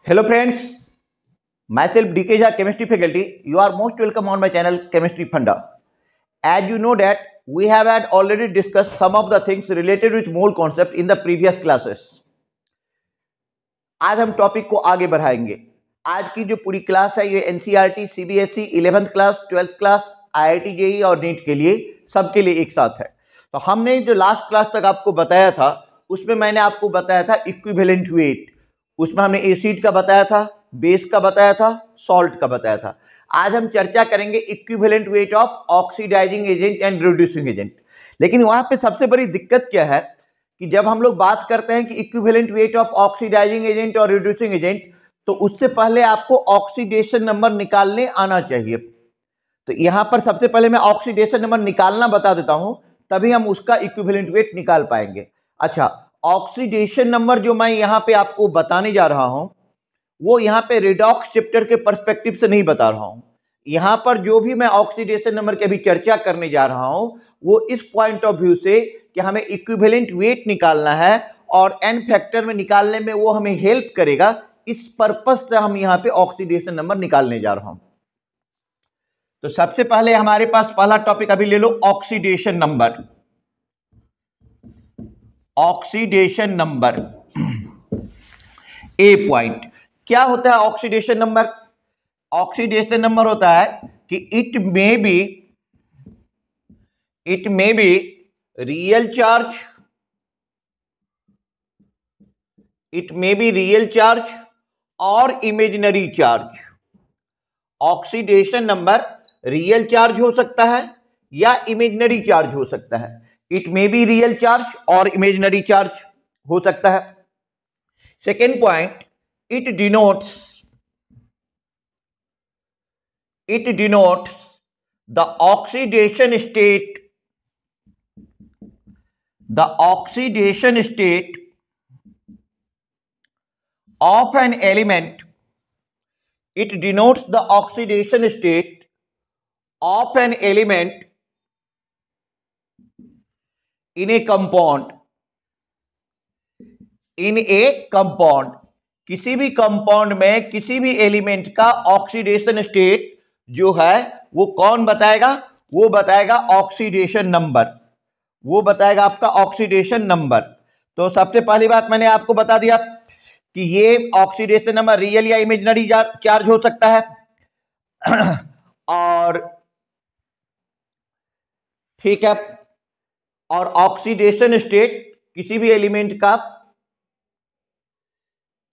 Hello friends, myself DK Jha, chemistry faculty. You are most welcome on my channel Chemistry Funda. As you know that we have had already discussed some of the things related with mole concept in the previous classes. आज हम topic को आगे बढ़ाएंगे। आज की जो पूरी class है ये NCERT, CBSE, 11th class, 12th class, IIT JEE और नीट के लिए सबके लिए एक साथ है। तो हमने जो लास्ट क्लास तक आपको बताया था उसमें मैंने आपको बताया था इक्विवेलेंट वेट। उसमें हमने एसिड का बताया था, बेस का बताया था, सॉल्ट का बताया था। आज हम चर्चा करेंगे equivalent weight of oxidising agent and reducing agent. लेकिन वहां पे सबसे बड़ी दिक्कत क्या है कि जब हम लोग बात करते हैं कि equivalent weight of oxidising agent और रिड्यूसिंग एजेंट, तो उससे पहले आपको ऑक्सीडेशन नंबर निकालने आना चाहिए। तो यहां पर सबसे पहले मैं ऑक्सीडेशन नंबर निकालना बता देता हूं, तभी हम उसका इक्विवेलेंट वेट निकाल पाएंगे। अच्छा, ऑक्सीडेशन नंबर जो मैं यहां पे आपको बताने जा रहा हूं वो यहां पे रिडॉक्स चैप्टर के पर्सपेक्टिव से नहीं बता रहा हूं। यहां पर जो भी मैं ऑक्सीडेशन नंबर की अभी चर्चा करने जा रहा हूं वो इस पॉइंट ऑफ व्यू से कि हमें इक्विवेलेंट वेट निकालना है और एन फैक्टर में निकालने में वो हमें हेल्प करेगा। इस पर्पस से हम यहां पे ऑक्सीडेशन नंबर निकालने जा रहा हूं। तो सबसे पहले हमारे पास पहला टॉपिक अभी ले लो, oxidation number. Oxidation number a point क्या होता है ऑक्सीडेशन नंबर? ऑक्सीडेशन नंबर होता है कि it may be real charge, it may be real charge और imaginary charge. Oxidation number real charge हो सकता है या इमेजिनरी चार्ज हो सकता है। It may be real charge और इमेजिनरी चार्ज हो सकता है। Second point, it denotes the oxidation state of an element. It denotes the oxidation state of an element in a compound. किसी भी कंपाउंड में किसी भी एलिमेंट का ऑक्सीडेशन स्टेट जो है वो कौन बताएगा? वो बताएगा ऑक्सीडेशन नंबर, वो बताएगा आपका ऑक्सीडेशन नंबर। तो सबसे पहली बात मैंने आपको बता दिया कि ये ऑक्सीडेशन नंबर रियल या इमेजिनरी चार्ज हो सकता है और ठीक है, और ऑक्सीडेशन स्टेट किसी भी एलिमेंट का,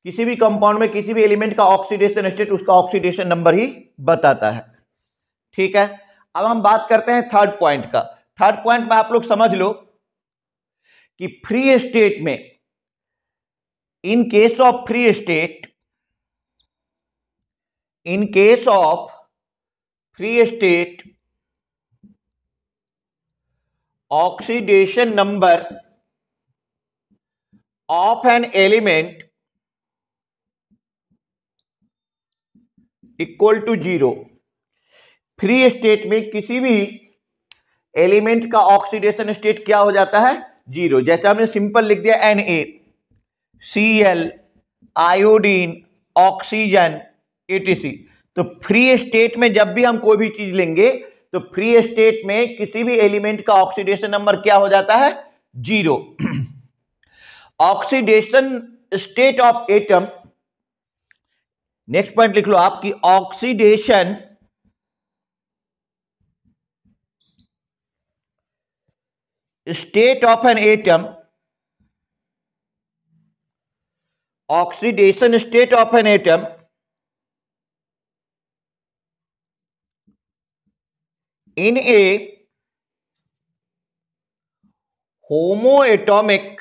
किसी भी कंपाउंड में किसी भी एलिमेंट का ऑक्सीडेशन स्टेट उसका ऑक्सीडेशन नंबर ही बताता है। ठीक है, अब हम बात करते हैं थर्ड पॉइंट का। थर्ड पॉइंट में आप लोग समझ लो कि फ्री स्टेट में, in case of free state, oxidation number of an element equal to 0। Free state में किसी भी एलिमेंट का ऑक्सीडेशन स्टेट क्या हो जाता है? 0। जैसे हमने सिंपल लिख दिया Na, Cl, iodine, oxygen, etc। तो फ्री स्टेट में जब भी हम कोई भी चीज लेंगे तो फ्री स्टेट में किसी भी एलिमेंट का ऑक्सीडेशन नंबर क्या हो जाता है? 0। Oxidation state of atom, next point लिख लो आपकी, oxidation state of an atom, oxidation state of an atom in a homoatomic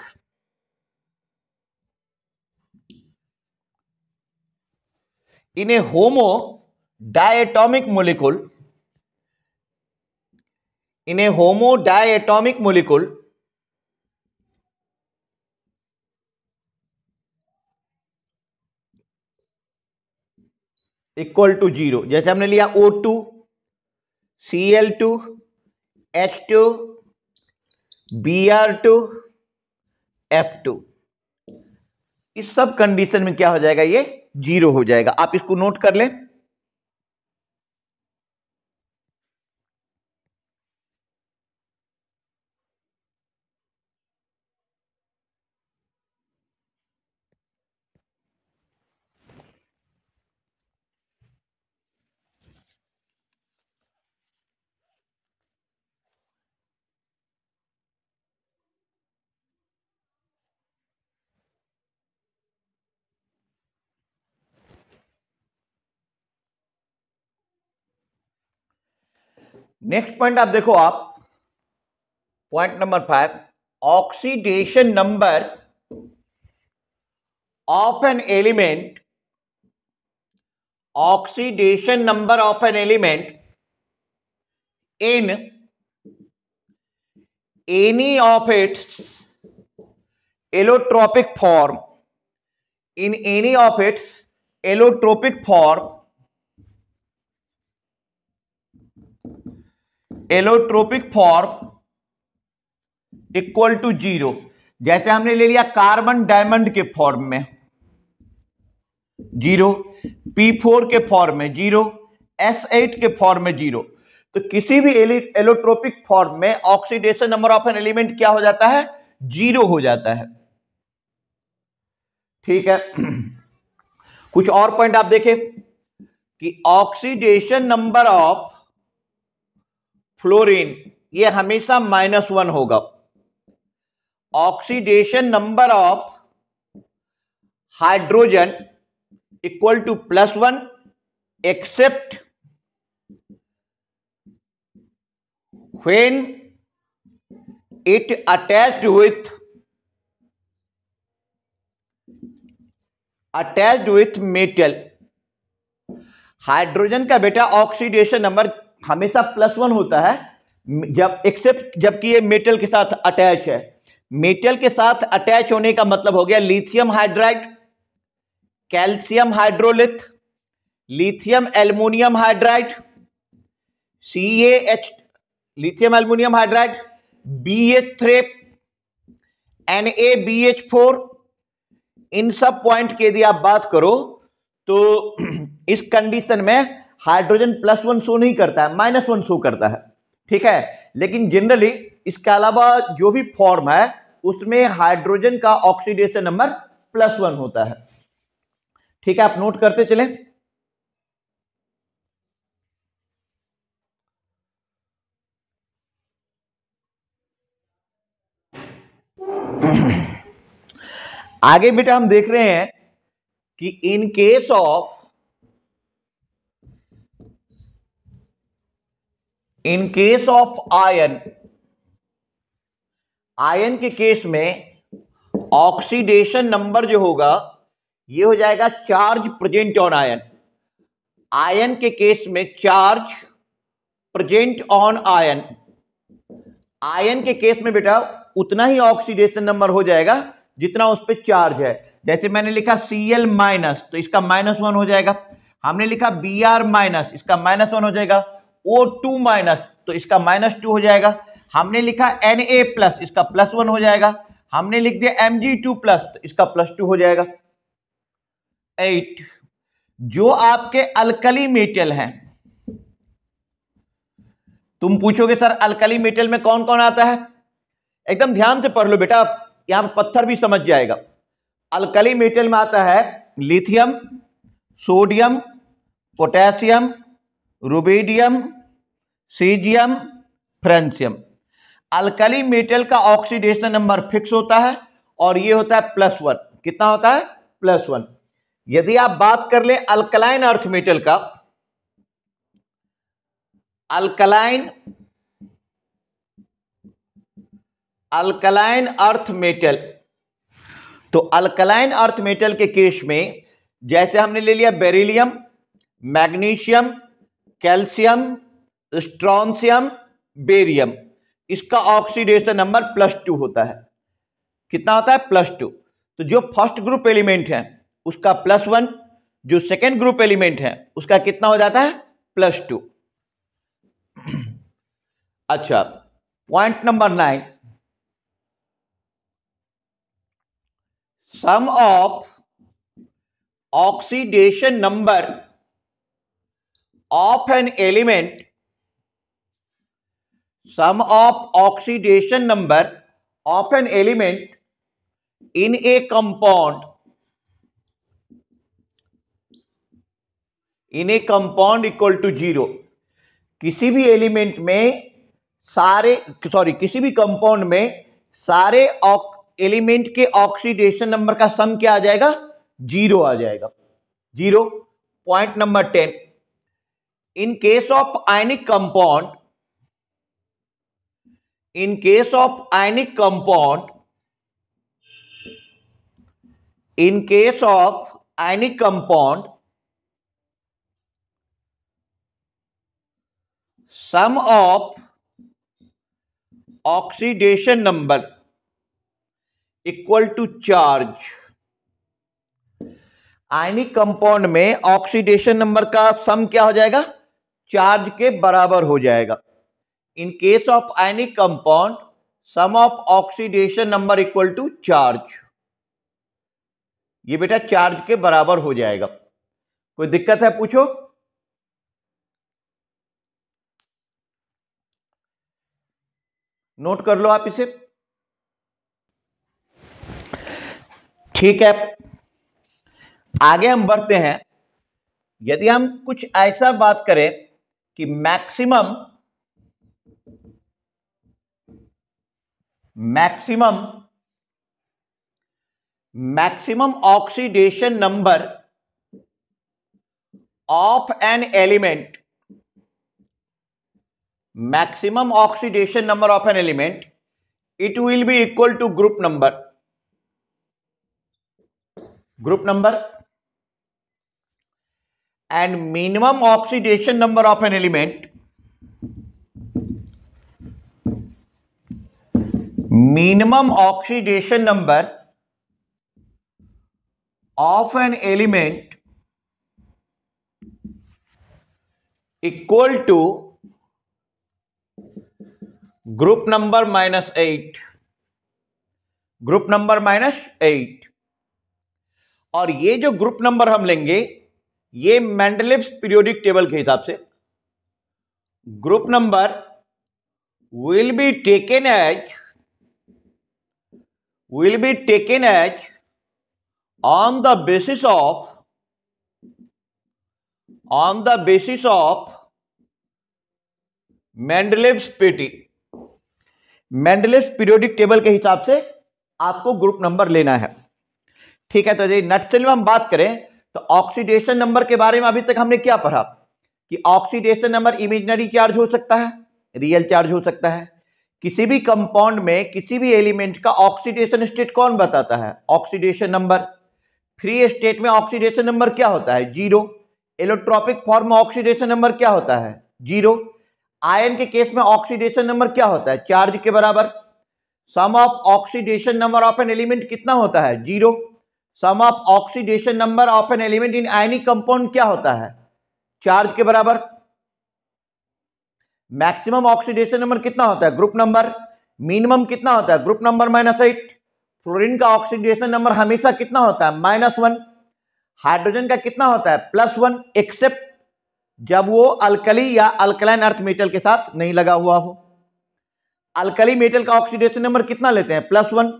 molecule equal to 0। जैसे हमने लिया O2, Cl2, H2, Br2, F2, इस सब कंडीशन में क्या हो जाएगा? ये जीरो हो जाएगा। आप इसको नोट कर लें। नेक्स्ट पॉइंट आप देखो, आप point number 5, oxidation number of an element, oxidation number of an element in any of its allotropic form, in any of its allotropic form, allotropic form equal to zero. जैसे हमने ले लिया carbon diamond के form में zero, P4 के form में zero, S8 के form में जीरो। तो किसी भी एलोट्रोपिक फॉर्म में oxidation number of an element क्या हो जाता है? जीरो हो जाता है। ठीक है। कुछ और पॉइंट आप देखें कि ऑक्सीडेशन नंबर ऑफ फ्लोरीन ये हमेशा -1 होगा। Oxidation number of hydrogen equal to +1 except when it attached with metal। Hydrogen का बेटा ऑक्सीडेशन नंबर हमेशा +1 होता है जब एक्सेप्ट जबकि ये मेटल के साथ अटैच है। मेटल के साथ अटैच होने का मतलब हो गया lithium hydride, calcium hydrolith, lithium aluminium hydride, CaH lithium aluminium hydride, BH3, NaBH4, इन सब पॉइंट की यदि आप बात करो तो इस कंडीशन में हाइड्रोजन +1 शो नहीं करता है, -1 शो करता है। ठीक है, लेकिन जनरली इसके अलावा जो भी फॉर्म है उसमें हाइड्रोजन का ऑक्सीडेशन नंबर +1 होता है। ठीक है, आप नोट करते चलें। आगे बेटा हम देख रहे हैं कि in case of ion, ion के केस में ऑक्सीडेशन नंबर जो होगा ये हो जाएगा charge present on ion. Ion के केस में charge present on ion, ion के केस में बेटा उतना ही ऑक्सीडेशन नंबर हो जाएगा जितना उस पर चार्ज है। जैसे मैंने लिखा Cl- तो इसका -1 हो जाएगा। हमने लिखा Br-, इसका -1 हो जाएगा। O2- तो इसका -2 हो जाएगा। हमने लिखा Na+, इसका +1 हो जाएगा। हमने लिख दिया Mg2+, तो इसका +2 हो जाएगा। 8 जो आपके अल्कली मेटल हैं, तुम पूछोगे सर अल्कली मेटल में कौन कौन आता है? एकदम ध्यान से पढ़ लो बेटा, यहां पर पत्थर भी समझ जाएगा। अल्कली मेटल में आता है lithium, sodium, potassium, rubidium, caesium, francium. Alkali metal का ऑक्सीडेशन नंबर फिक्स होता है और ये होता है +1। कितना होता है? +1। यदि आप बात कर ले अल्कलाइन अर्थ मेटल का, अल्कलाइन अर्थ मेटल, तो अल्कलाइन अर्थ मेटल के केस में जैसे हमने ले लिया beryllium, magnesium, calcium, strontium, barium, इसका ऑक्सीडेशन नंबर +2 होता है। कितना होता है? +2। तो जो फर्स्ट ग्रुप एलिमेंट है उसका +1, जो सेकेंड ग्रुप एलिमेंट है उसका कितना हो जाता है? +2। अच्छा, point number 9, sum of oxidation number of an element, sum of oxidation number of an element in a compound equal to 0। किसी भी एलिमेंट में किसी भी कंपाउंड में सारे एलिमेंट के ऑक्सीडेशन नंबर का सम क्या आ जाएगा? 0 आ जाएगा। 0। Point number 10, in case of ionic compound, sum of oxidation number equal to charge। Ionic compound में ऑक्सीडेशन नंबर का सम क्या हो जाएगा? चार्ज के बराबर हो जाएगा। In case of ionic compound, sum of oxidation number equal to charge. ये बेटा चार्ज के बराबर हो जाएगा। कोई दिक्कत है? पूछो। नोट कर लो आप इसे। ठीक है, आगे हम बढ़ते हैं। यदि हम कुछ ऐसा बात करें कि maximum oxidation number of an element, maximum oxidation number of an element, it will be equal to group number, and minimum oxidation number of an element, equal to group number -8। और ये जो ग्रुप नंबर हम लेंगे, ये Mendeleev's periodic table के हिसाब से group number will be taken as on the basis of Mendeleev's PT। Mendeleev's periodic table के हिसाब से आपको ग्रुप नंबर लेना है। ठीक है, तो जी नटसेल में हम बात करें तो ऑक्सीडेशन नंबर के बारे में अभी तक हमने क्या पढ़ा कि ऑक्सीडेशन नंबर इमेजिनरी चार्ज हो सकता है, रियल चार्ज हो सकता है। किसी भी कंपाउंड में किसी भी एलिमेंट का ऑक्सीडेशन स्टेट कौन बताता है? Oxidation number. फ्री स्टेट में ऑक्सीडेशन नंबर क्या होता है? 0। एलोट्रॉपिक फॉर्म में ऑक्सीडेशन नंबर क्या होता है? 0। आयन के केस में ऑक्सीडेशन नंबर क्या होता है? चार्ज के बराबर। Sum of oxidation number of an element कितना होता है? 0। Sum of oxidation number of an element in ionic compound क्या होता है? चार्ज के बराबर। मैक्सिमम ऑक्सीडेशन नंबर कितना होता है? Group number. मिनिमम कितना होता है? Group number -8। फ्लोरीन का ऑक्सीडेशन नंबर हमेशा कितना होता है? -1। हाइड्रोजन का कितना होता है? +1, एक्सेप्ट जब वो अल्कली या अल्कलाइन अर्थ मेटल के साथ नहीं लगा हुआ हो। अल्कली मेटल का ऑक्सीडेशन नंबर कितना लेते हैं? +1।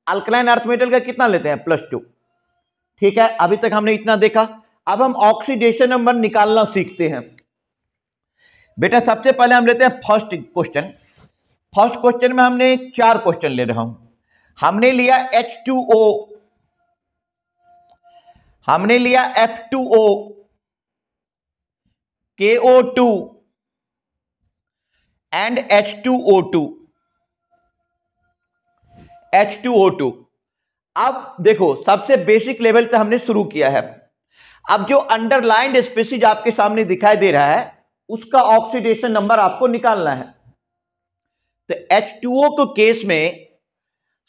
अल्कलाइन अर्थ मेटल का कितना लेते हैं? +2। ठीक है, अभी तक हमने इतना देखा। अब हम ऑक्सीडेशन नंबर निकालना सीखते हैं। बेटा सबसे पहले हम लेते हैं फर्स्ट क्वेश्चन में हमने 4 क्वेश्चन ले रहा हूं। हमने लिया H2O, हमने लिया F2O, KO2 एंड H2O2। अब देखो सबसे बेसिक लेवल से हमने शुरू किया है। अब जो अंडरलाइंड स्पीशीज आपके सामने दिखाई दे रहा है उसका ऑक्सीडेशन नंबर आपको निकालना है। तो H2O के केस में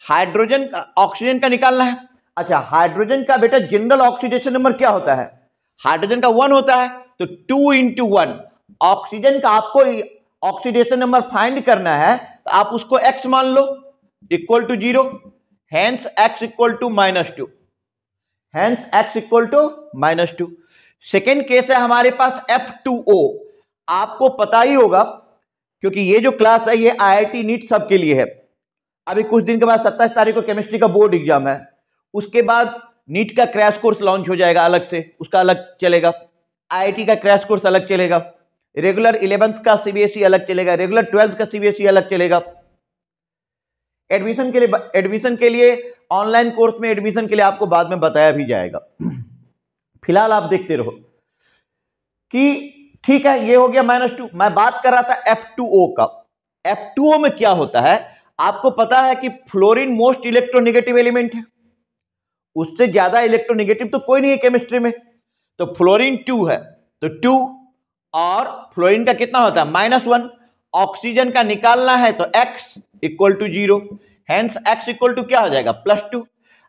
हाइड्रोजन का ऑक्सीजन का निकालना है। अच्छा, हाइड्रोजन का बेटा जनरल ऑक्सीडेशन नंबर क्या होता है? हाइड्रोजन का 1 होता है, तो 2 × 1। ऑक्सीजन का आपको ऑक्सीडेशन नंबर फाइंड करना है तो आप उसको x मान लो, equal to 0, hence x equal to -2। Hence x equal to -2। Second case है हमारे पास F2O। आपको पता ही होगा क्योंकि ये जो क्लास है ये IIT नीट सबके लिए है। अभी कुछ दिन के बाद 27 तारीख को केमिस्ट्री का बोर्ड एग्जाम है, उसके बाद नीट का क्रैश कोर्स लॉन्च हो जाएगा अलग से, उसका अलग चलेगा, IIT का क्रैश कोर्स अलग चलेगा, रेगुलर 11th का CBSE अलग चलेगा, रेगुलर 12th का CBSE अलग चलेगा। एडमिशन के लिए ऑनलाइन कोर्स में एडमिशन के लिए आपको बाद में बताया भी जाएगा। फिलहाल आप देखते रहो कि ठीक है, ये हो गया -2। मैं बात कर रहा था F2O का। F2O में क्या होता है, आपको पता है कि फ्लोरीन मोस्ट इलेक्ट्रोनेगेटिव एलिमेंट है, उससे ज्यादा इलेक्ट्रोनेगेटिव तो कोई नहीं है केमिस्ट्री में। तो फ्लोरीन 2 है तो 2, और फ्लोरीन का कितना होता है -1। ऑक्सीजन का निकालना है तो x equal to 0, hence x equal to क्या हो जाएगा +2।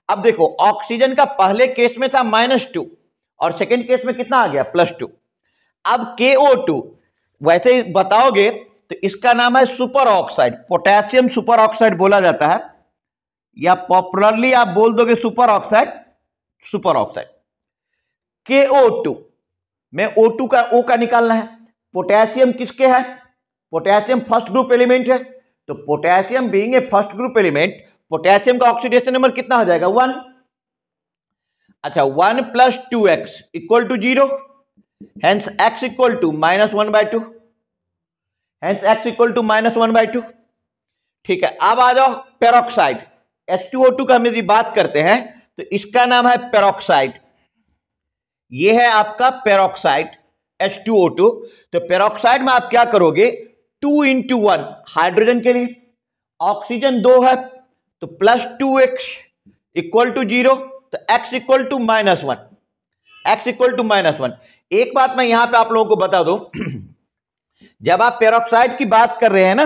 अब देखो ऑक्सीजन का पहले केस में था -2 और सेकेंड केस में कितना आ गया +2। अब KO2 वैसे ही बताओगे तो इसका नाम है super oxide, potassium super oxide बोला जाता है, या पॉपुलरली आप बोल दोगे सुपर ऑक्साइड। KO2 में O2 का O का निकालना है। पोटेशियम किसके है, पोटेशियम फर्स्ट ग्रुप एलिमेंट है, तो potassium being a first group element, potassium का ऑक्सीडेशन नंबर कितना हो जाएगा 1। अच्छा 1 + 2x equal to 0, hence x equal to -1/2, hence x equal to -1/2। ठीक है, अब आ जाओ पेरोक्साइड। H2O2 का हम यदि बात करते हैं तो इसका नाम है पेरोक्साइड, ये है आपका पेरोक्साइड H2O2। तो पेरोक्साइड में आप क्या करोगे, 2 × 1 हाइड्रोजन के लिए, ऑक्सीजन 2 है तो +2x इक्वल टू 0, तो x equal to -1, x equal to -1। एक बात मैं यहां पे आप लोगों को बता दूं, जब आप पेरोक्साइड की बात कर रहे हैं ना,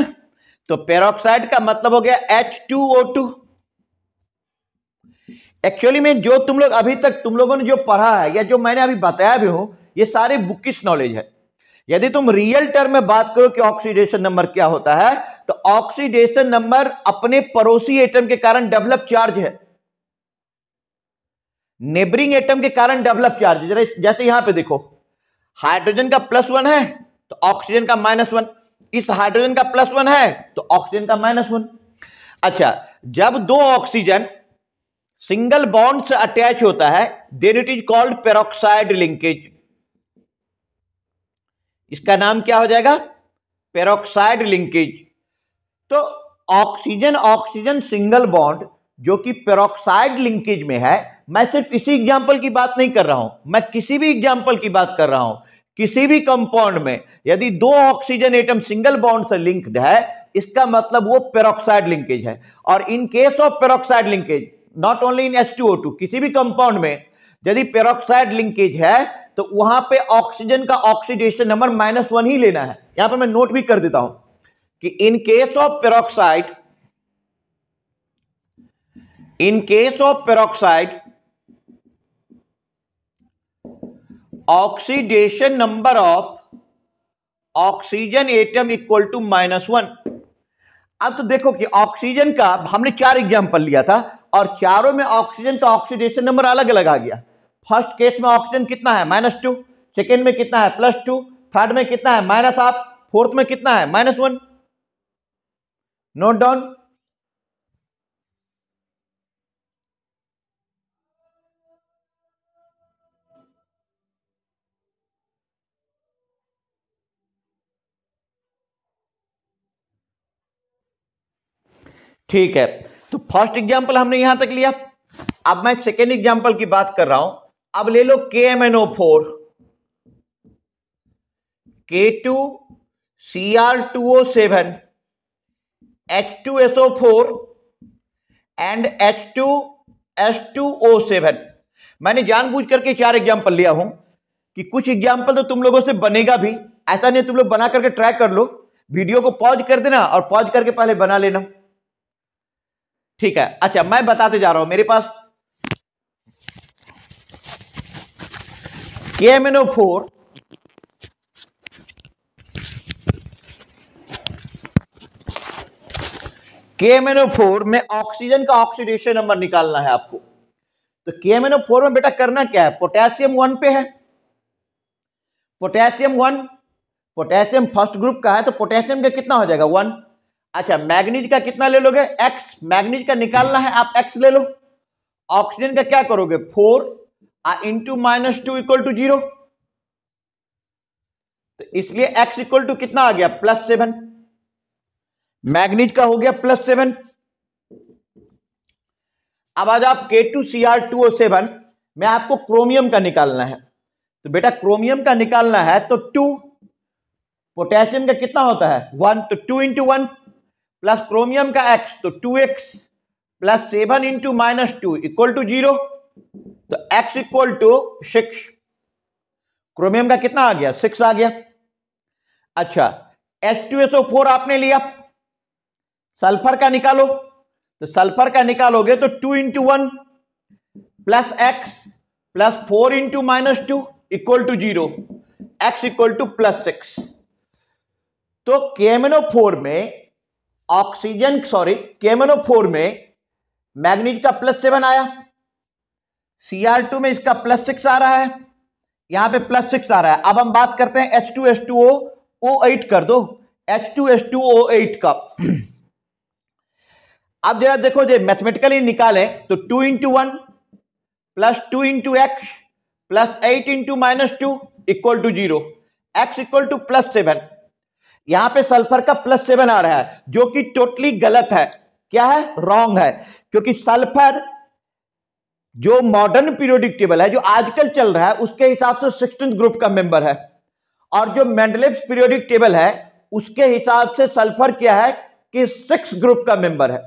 तो पेरोक्साइड का मतलब हो गया H2O2। एक्चुअली में जो तुम लोग अभी तक तुम लोगों ने जो पढ़ा है या जो मैंने अभी बताया भी हूं, ये सारे बुकिश नॉलेज है। यदि तुम रियल टर्म में बात करो कि ऑक्सीडेशन नंबर क्या होता है, तो ऑक्सीडेशन नंबर अपने पड़ोसी एटम के कारण डेवलप चार्ज है, नेबरिंग एटम के कारण डेवलप चार्ज। जैसे यहां पे देखो, हाइड्रोजन का +1 है तो ऑक्सीजन का -1, इस हाइड्रोजन का +1 है तो ऑक्सीजन का -1। अच्छा, जब दो ऑक्सीजन सिंगल बॉन्ड से अटैच होता है, then it is called peroxide linkage. इसका नाम क्या हो जाएगा, पेरोक्साइड लिंकेज। तो ऑक्सीजन ऑक्सीजन सिंगल बॉन्ड जो कि पेरोक्साइड लिंकेज में है, मैं सिर्फ इसी एग्जांपल की बात नहीं कर रहा हूं, मैं किसी भी एग्जांपल की बात कर रहा हूं। किसी भी कंपाउंड में यदि दो ऑक्सीजन एटम सिंगल बॉन्ड से लिंक्ड है, इसका मतलब वो पेरोक्साइड लिंकेज है। और इन case of peroxide linkage, not only in H2O2, किसी भी कंपाउंड में यदि पेरोक्साइड लिंकेज है तो वहां पे ऑक्सीजन का ऑक्सीडेशन नंबर -1 ही लेना है। यहां पर मैं नोट भी कर देता हूं कि in case of peroxide oxidation number of oxygen atom equal to -1। अब तो देखो कि ऑक्सीजन का हमने 4 एग्जांपल लिया था और चारों में ऑक्सीजन का ऑक्सीडेशन नंबर अलग अलग आ गया। फर्स्ट केस में ऑक्सीजन कितना है -2, सेकेंड में कितना है +2, थर्ड में कितना है -1, फोर्थ में कितना है -1। Note down. ठीक है, तो फर्स्ट एग्जांपल हमने यहां तक लिया। अब मैं सेकेंड एग्जांपल की बात कर रहा हूं। अब ले लो KMnO4, K2Cr2O7, H2SO4 and H2S2O7। मैंने जानबूझ करके 4 एग्जांपल लिया हूं कि कुछ एग्जांपल तो तुम लोगों से बनेगा भी, ऐसा नहीं तुम लोग बना करके ट्राई कर लो, वीडियो को पॉज कर देना और पॉज करके पहले बना लेना। ठीक है, अच्छा मैं बताते जा रहा हूं। मेरे पास KMnO4 में ऑक्सीजन का ऑक्सीडेशन नंबर निकालना है आपको। तो KMnO4 में बेटा करना क्या है, पोटेशियम 1 पे है, पोटेशियम 1, पोटेशियम फर्स्ट ग्रुप का है तो पोटेशियम का कितना हो जाएगा 1। अच्छा मैग्नीज का कितना ले लोगे x, मैग्नीज का निकालना है आप x ले लो। ऑक्सीजन का क्या करोगे 4 इंटू -2 इक्वल टू 0, तो इसलिए x इक्वल टू कितना आ गया +7, मैग्नीज का हो गया +7। अब आज आप K2Cr2O7 में आपको क्रोमियम का निकालना है, तो बेटा क्रोमियम का निकालना है तो 2, पोटेशियम का कितना होता है 1, तो 2 इंटू 1 प्लस क्रोमियम का x तो 2x plus 7 into -2 equal to 0, तो x इक्वल टू 6, क्रोमियम का कितना आ गया 6 आ गया। अच्छा H2SO4 आपने लिया, सल्फर का निकालो, तो सल्फर का निकालोगे तो 2 into 1 plus x plus 4 into -2 equal to 0, x equal to +6। तो KMnO4 में KMnO4 में मैग्नीज का +7 आया, Cr2 में इसका +6 आ रहा है, यहां पे +6 आ रहा है। अब हम बात करते हैं H2H2O8 कर दो, H2H2O8 का। अब जरा देखो जो मैथमेटिकली निकालें तो 2 into 1 plus 2 into x plus 8 into -2 equal to 0, x equal to +7। यहां पे सल्फर का +7 आ रहा है जो कि टोटली गलत है, क्या है रॉन्ग है, क्योंकि सल्फर जो मॉडर्न पीरियोडिक टेबल है जो आजकल चल रहा है उसके हिसाब से 16th ग्रुप का मेंबर है, और जो मेंडलीव्स पीरियोडिक टेबल है उसके हिसाब से सल्फर क्या है कि 6 ग्रुप का मेंबर है।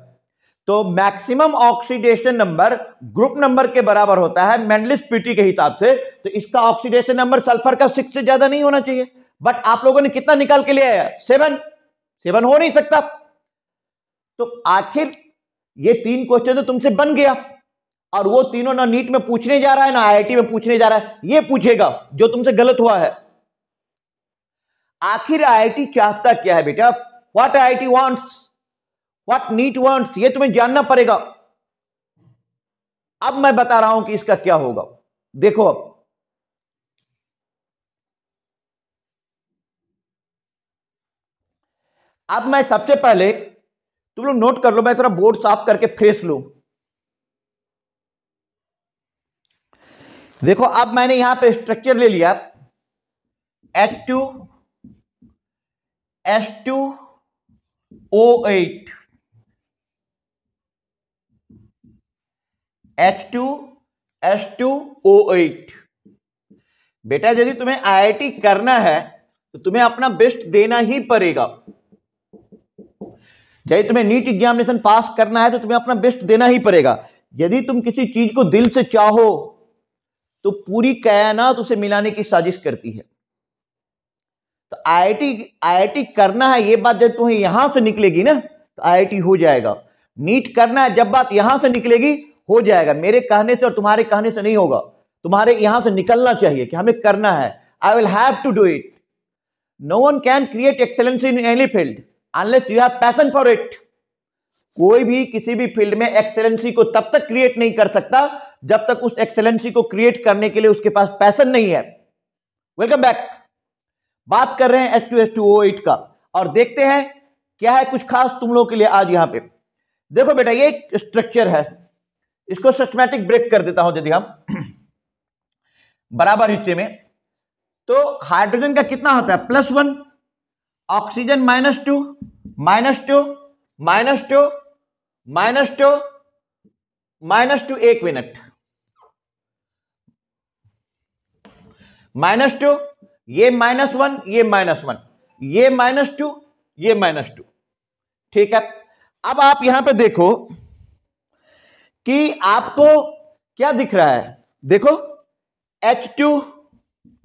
तो maximum oxidation number group number के बराबर होता है मेंडलीव्स पीटी के हिसाब से, तो इसका ऑक्सीडेशन नंबर सल्फर का 6 से ज्यादा नहीं होना चाहिए। बट आप लोगों ने कितना निकाल के लिया है 7 हो नहीं सकता। तो आखिर ये 3 क्वेश्चन तो तुमसे बन गया, और वो तीनों ना नीट में पूछने जा रहा है ना IIT में पूछने जा रहा है, ये पूछेगा जो तुमसे गलत हुआ है। आखिर IIT चाहता क्या है बेटा, what IIT wants, what NEET wants, ये तुम्हें जानना पड़ेगा। अब मैं बता रहा हूं कि इसका क्या होगा, देखो अब मैं सबसे पहले तुम लोग नोट कर लो, मैं थोड़ा बोर्ड साफ करके फ्रेश लूं। देखो अब मैंने यहां पे स्ट्रक्चर ले लिया H2H2O8, H2H2O8। बेटा यदि तुम्हें IIT करना है तो तुम्हें अपना बेस्ट देना ही पड़ेगा। यदि तुम्हें नीट एग्जामिनेशन पास करना है तो तुम्हें अपना बेस्ट देना ही पड़ेगा। यदि तुम किसी चीज को दिल से चाहो तो पूरी कायनात उसे मिलाने की साजिश करती है। तो IIT करना है, ये बात जब तुम्हें यहां से निकलेगी ना तो IIT हो जाएगा। नीट करना है जब बात यहां से निकलेगी हो जाएगा। मेरे कहने से और तुम्हारे कहने से नहीं होगा, तुम्हारे यहां से निकलना चाहिए कि हमें करना है। I will have to do it. No one can create excellence in any field unless you have passion for it. कोई भी किसी भी फील्ड में एक्सेलेंसी को तब तक क्रिएट नहीं कर सकता जब तक उस एक्सेलेंसी को क्रिएट करने के लिए उसके पास पैशन नहीं है। Welcome back. बात कर रहे हैं H2H2O8 का, और देखते हैं क्या है कुछ खास तुम लोगों के लिए आज यहां पे। देखो बेटा ये एक स्ट्रक्चर है, इसको सिस्टमैटिक ब्रेक कर देता हूं यदि हम बराबर हिस्से में। तो हाइड्रोजन का कितना होता है +1, ऑक्सीजन -2 -2 -2 -2 -2, एक मिनट, -2, ये -1, ये -1, ये -2, ये -2, ठीक है। अब आप यहां पे देखो कि आपको क्या दिख रहा है, देखो H2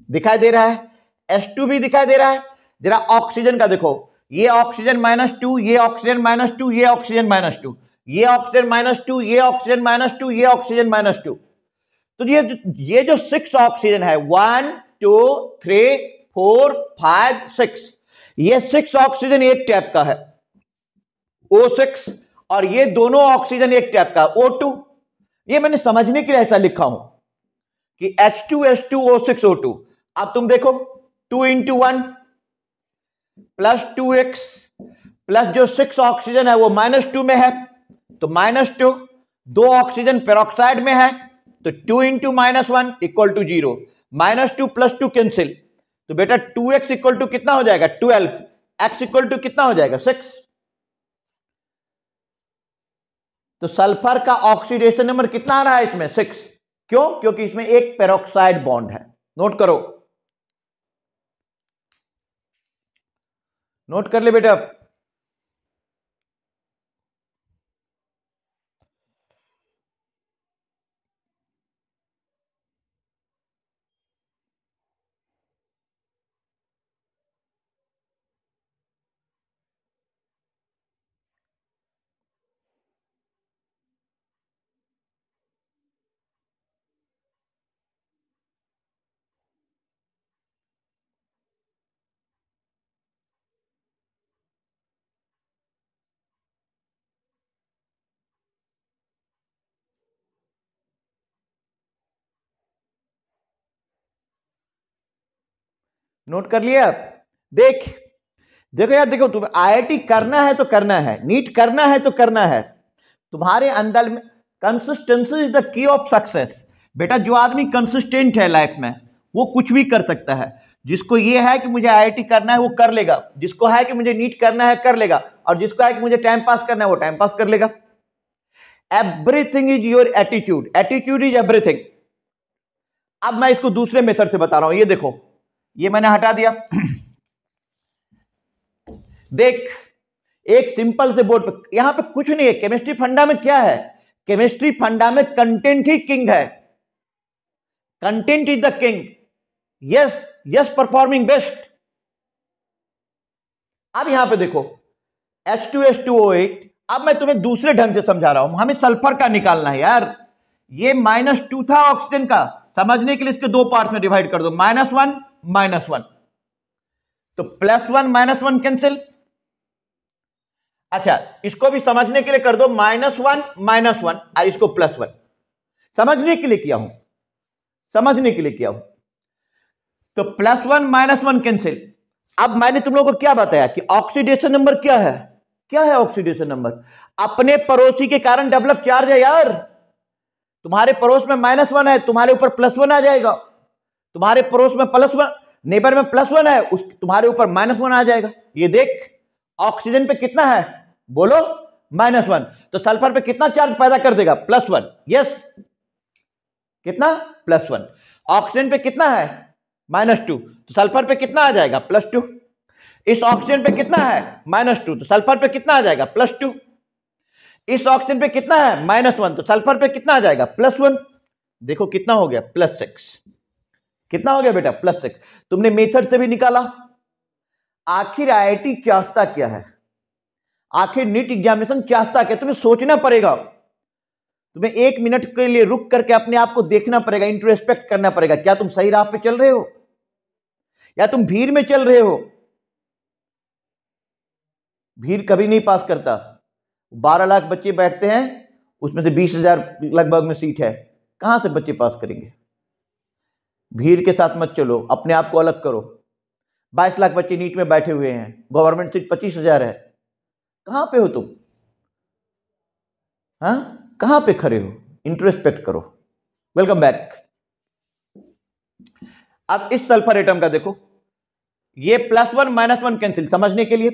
दिखाई दे रहा है, H2 भी दिखाई दे रहा है। जरा ऑक्सीजन का देखो, ये ऑक्सीजन -2, ये ऑक्सीजन -2, ये ऑक्सीजन -2, ये ऑक्सीजन -2, ये ऑक्सीजन -2, ये ऑक्सीजन -2। तो ये जो 6 ऑक्सीजन है 1 2 3 4 5 6, ये 6 ऑक्सीजन एक टाइप का है O6, और ये दोनों ऑक्सीजन एक टाइप का O2। ये मैंने समझने के लिए ऐसा लिखा हूं कि H2S2O6O2। अब तुम देखो 2 × 1 प्लस 2x प्लस जो 6 ऑक्सीजन है वो -2 में है तो -2, 2 ऑक्सीजन पेरोक्साइड में है तो 2 × -1 = 0, -2 + 2 कैंसिल, तो बेटा 2x = कितना हो जाएगा 12, x = कितना हो जाएगा 6। तो सल्फर का ऑक्सीडेशन नंबर कितना आ रहा है इसमें 6, क्यों? क्योंकि इसमें एक पेरोक्साइड बॉन्ड है। नोट करो, नोट कर ले बेटा। नोट कर लिया आप? देखो यार, देखो तुम्हें आईआईटी करना है तो करना है, नीट करना है तो करना है। तुम्हारे अंदर में consistency is the key of success. बेटा जो आदमी कंसिस्टेंट है लाइफ में वो कुछ भी कर सकता है। जिसको ये है कि मुझे आईआईटी करना है वो कर लेगा, जिसको है कि मुझे नीट करना है कर लेगा, और जिसको है कि मुझे टाइम पास करना है वो टाइम पास कर लेगा। Everything is your attitude, attitude is everything. अब मैं इसको दूसरे मेथड से बता रहा हूं। ये देखो, ये मैंने हटा दिया। देख, एक सिंपल से बोर्ड पे, यहां पे कुछ नहीं है। केमिस्ट्री फंडा में क्या है? केमिस्ट्री फंडा में कंटेंट ही किंग है। Content is the king. Yes yes, performing best. अब यहां पे देखो H2S2O8। अब मैं तुम्हें दूसरे ढंग से समझा रहा हूं, हमें सल्फर का निकालना है यार। ये -2 था ऑक्सीजन का, समझने के लिए इसके दो पार्ट्स में डिवाइड कर दो, -1 -1, तो +1 -1 कैंसिल। अच्छा, इसको भी समझने के लिए कर दो -1 -1, इसको +1। समझने के लिए किया हूं, समझने के लिए किया हूं। तो +1 -1 कैंसिल। अब मैंने तुम लोगों को क्या बताया कि ऑक्सीडेशन नंबर क्या है? क्या है ऑक्सीडेशन नंबर? अपने पड़ोसी के कारण डेवलप चार्ज है यार। तुम्हारे पड़ोस में -1 है, तुम्हारे ऊपर +1 आ जाएगा। तुम्हारे पड़ोस में +1, नेबर में +1 है, उस तुम्हारे ऊपर -1 आ जाएगा। ये देख, ऑक्सीजन पे कितना है बोलो? -1, तो सल्फर पे कितना चार्ज पैदा कर देगा? +1। यस, कितना? +1। ऑक्सीजन पे कितना है? -2, तो सल्फर पे कितना आ जाएगा? +2। इस ऑक्सीजन पे कितना है? -2, तो सल्फर पे कितना आ जाएगा? +2। इस ऑक्सीजन पे कितना है? -1, तो सल्फर पे कितना आ जाएगा? +1। देखो कितना हो गया? +6। कितना हो गया बेटा? +6। तुमने मेथड से भी निकाला। आखिर आईआईटी चाहता क्या है? आखिर नीट एग्जामिनेशन चाहता क्या? तुम्हें सोचना पड़ेगा। तुम्हें 1 मिनट के लिए रुक करके अपने आप को देखना पड़ेगा, इंट्रोस्पेक्ट करना पड़ेगा। क्या तुम सही राह पे चल रहे हो या तुम भीड़ में चल रहे हो? भीड़ कभी नहीं पास करता। 12 लाख बच्चे बैठते हैं, उसमें से 20,000 लगभग में सीट है, कहां से बच्चे पास करेंगे? भीड़ के साथ मत चलो, अपने आप को अलग करो। 22 लाख बच्चे नीट में बैठे हुए हैं, गवर्नमेंट सीट 25,000 है। कहां पे हो तुम? हाँ, कहां पे खड़े हो? इंट्रोस्पेक्ट करो। Welcome back. अब इस सल्फर एटम का देखो, ये +1 -1 कैंसिल। समझने के लिए,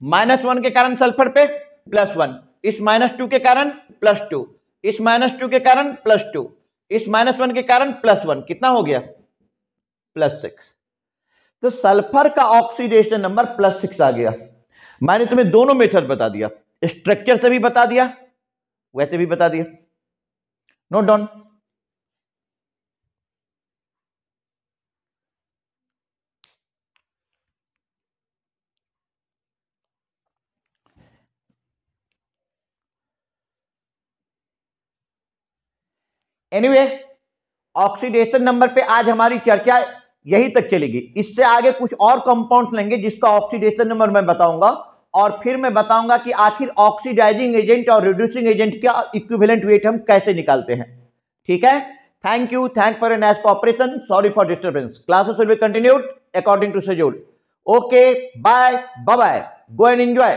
-1 के कारण सल्फर पे +1, इस -2 के कारण +2, इस -2 के कारण +2, इस -1 के कारण +1, कितना हो गया? +6। तो सल्फर का ऑक्सीडेशन नंबर +6 आ गया। मैंने तुम्हें दोनों मेथड बता दिया, स्ट्रक्चर से भी बता दिया, वैसे भी बता दिया। Note down. Anyway, oxidation number पे आज हमारी चर्चा यही तक चलेगी। इससे आगे कुछ और कंपाउंड्स लेंगे जिसका ऑक्सीडेशन नंबर मैं बताऊंगा, और फिर मैं बताऊंगा कि आखिर ऑक्सीडाइजिंग एजेंट और रिड्यूसिंग एजेंट का इक्विवेलेंट वेट हम कैसे निकालते हैं। ठीक है, thank you, thanks for your nice cooperation, sorry for disturbance. Classes will be continued according to schedule. Okay, bye bye, go and enjoy.